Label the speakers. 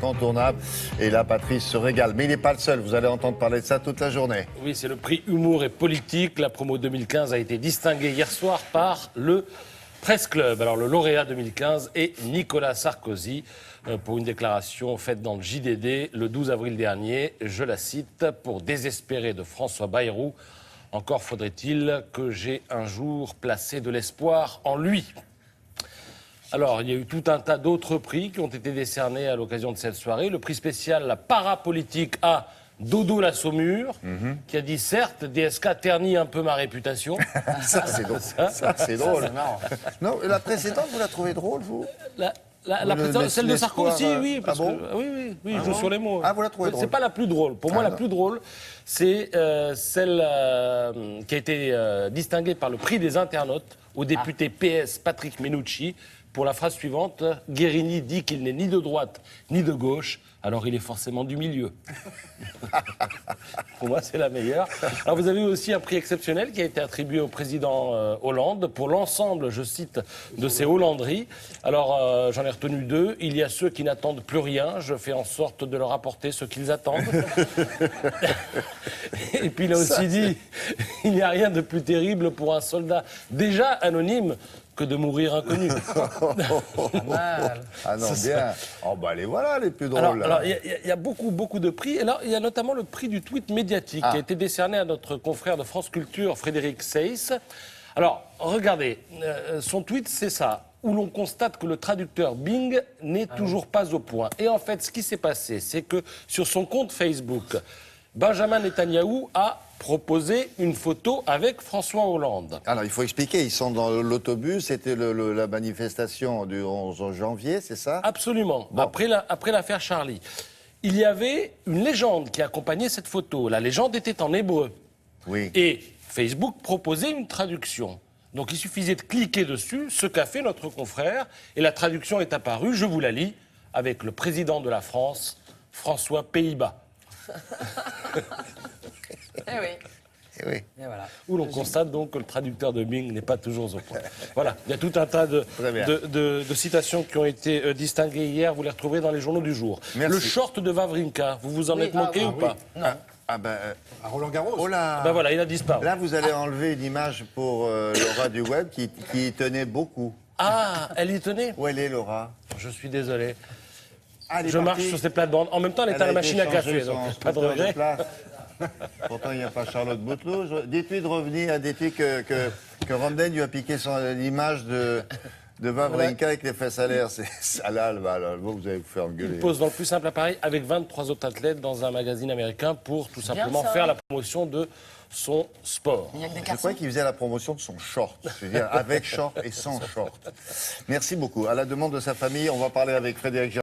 Speaker 1: incontournable. Et là, Patrice se régale. Mais il n'est pas le seul, vous allez entendre parler de ça toute la journée.
Speaker 2: Oui, c'est le prix Humour et Politique. La promo 2015 a été distinguée hier soir par le Presse Club. Alors, le lauréat 2015 est Nicolas Sarkozy pour une déclaration faite dans le JDD le 12 avril dernier. Je la cite, « Pour désespérer de François Bayrou, encore faudrait-il que j'ai un jour placé de l'espoir en lui ». Alors, il y a eu tout un tas d'autres prix qui ont été décernés à l'occasion de cette soirée. Le prix spécial, la parapolitique à Dodo la Saumure, qui a dit, certes, DSK ternit un peu ma réputation.
Speaker 1: Ça, c'est drôle. Ça, c'est drôle. Non, la précédente, vous la trouvez drôle, vous?
Speaker 2: La précédente, celle de Sarkozy, oui.
Speaker 1: Ah bon?
Speaker 2: Oui, je joue sur les mots.
Speaker 1: Ah, vous la trouvez drôle?
Speaker 2: C'est pas la plus drôle. Pour moi, la plus drôle, c'est celle qui a été distinguée par le prix des internautes au député PS Patrick Menucci pour la phrase suivante, « Guérini dit qu'il n'est ni de droite ni de gauche, alors il est forcément du milieu. » Pour moi, c'est la meilleure. Alors, vous avez eu aussi un prix exceptionnel qui a été attribué au président Hollande pour l'ensemble, je cite, de ses Hollanderies. Alors, j'en ai retenu deux. Il y a ceux qui n'attendent plus rien. Je fais en sorte de leur apporter ce qu'ils attendent. Et puis, il a aussi dit, il n'y a rien de plus terrible pour un soldat déjà anonyme que de mourir inconnu.
Speaker 1: Ah non, bien. Oh, bah, les voilà, les plus drôles.
Speaker 2: Alors, il y a beaucoup de prix. Et là, il y a notamment le prix du tweet médiatique qui a été décerné à notre confrère de France Culture, Frédéric Seyss. Alors, regardez, son tweet, c'est ça, où l'on constate que le traducteur Bing n'est toujours pas au point. Et en fait, ce qui s'est passé, c'est que sur son compte Facebook, Benjamin Netanyahou a proposé une photo avec François Hollande.
Speaker 1: Alors, il faut expliquer, ils sont dans l'autobus, c'était la manifestation du 11 janvier, c'est ça?
Speaker 2: Absolument, bon. Après l'affaire Charlie. Il y avait une légende qui accompagnait cette photo. La légende était en hébreu.
Speaker 1: Oui.
Speaker 2: Et Facebook proposait une traduction. Donc il suffisait de cliquer dessus, ce qu'a fait notre confrère, et la traduction est apparue, je vous la lis, avec le président de la France, François Pays-Bas.
Speaker 3: Eh oui.
Speaker 1: Eh oui.
Speaker 3: Et voilà.
Speaker 2: Où l'on constate donc que le traducteur de Bing n'est pas toujours au point. Voilà, il y a tout un tas de citations qui ont été distinguées hier, vous les retrouverez dans les journaux du jour.
Speaker 1: Merci.
Speaker 2: Le short de Wawrinka, vous vous en êtes moqué ou pas?
Speaker 3: Non.
Speaker 1: À Roland-Garros. Oh là.
Speaker 2: Ben voilà, il a disparu.
Speaker 1: Là, vous allez enlever une image pour Laura du Web qui y tenait beaucoup.
Speaker 2: Ah, elle y tenait?
Speaker 1: Où elle est, Laura?
Speaker 2: Je suis désolé.
Speaker 1: Ah,
Speaker 2: Je marche sur ces plates-bandes. En même temps, elle est à la machine à café, donc pas de regret.
Speaker 1: Pourtant, il n'y a pas Charlotte Bouteloup. Dites-lui de revenir, dites-lui que Ramden lui a piqué l'image de Wawrinka avec les fesses à l'air. C'est là, vous allez vous faire engueuler.
Speaker 2: Il pose dans le plus simple appareil avec 23 autres athlètes dans un magazine américain pour tout simplement faire la promotion de son sport.
Speaker 1: Je croyais qu'il faisait la promotion de son short, c'est-à-dire avec short et sans short. Merci beaucoup. À la demande de sa famille, on va parler avec Frédéric